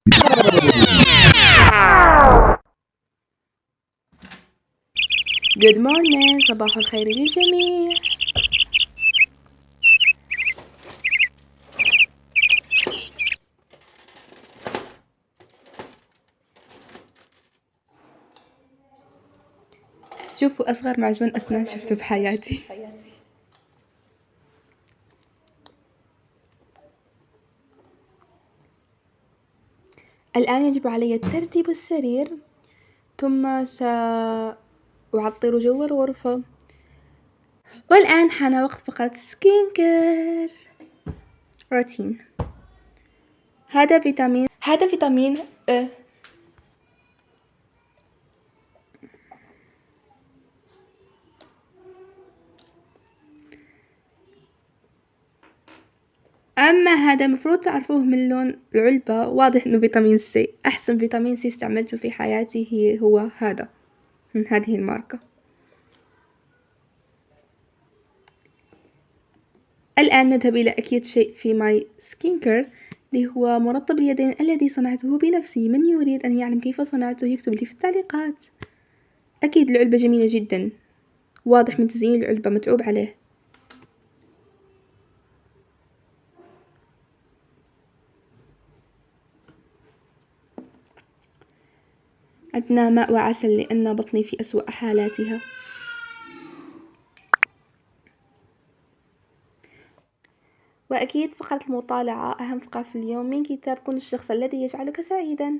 Good morning، صباح الخير للجميع. شوفوا أصغر معجون أسنان شفته بحياتي. الآن يجب علي ترتيب السرير، ثم سأعطر جو الغرفة، والآن حان وقت فقط سكين كير روتين. هذا فيتامين E. أما هذا المفروض تعرفوه من لون العلبة، واضح إنه فيتامين سي. أحسن فيتامين سي استعملته في حياتي هو هذا من هذه الماركة. الآن نذهب إلى أكيد شيء في ماي سكين كير، اللي هو مرطب اليدين الذي صنعته بنفسي. من يريد أن يعلم كيف صنعته يكتب لي في التعليقات. أكيد العلبة جميلة جدا، واضح من تزيين العلبة متعوب عليه. عندنا ماء وعسل لأن بطني في أسوأ حالاتها. وأكيد فقرة المطالعة أهم فقرة في اليوم من كتاب كن الشخص الذي يجعلك سعيدا.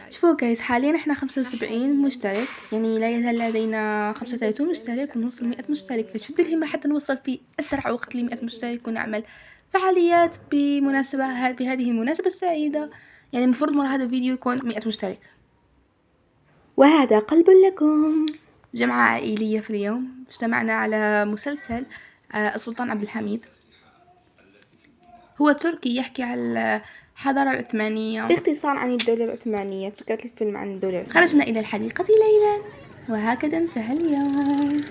شوفوا جايز، حاليا احنا 75 مشترك، يعني لا يزال لدينا 35 مشترك ونوصل 100 مشترك. فشد الهمة حتى نوصل في أسرع وقت ل 100 مشترك ونعمل فعاليات بهذه المناسبة السعيدة. يعني المفروض مرة هذا الفيديو يكون 100 مشترك. وهذا قلب لكم. جمعة عائلية في اليوم، اجتمعنا على مسلسل السلطان عبد الحميد. هو تركي يحكي عن الحضارة العثمانية، باختصار عن الدولة العثمانية. فكرة الفيلم عن الدولة العثمانية. خرجنا إلى الحديقة ليلا، وهكذا انتهى اليوم.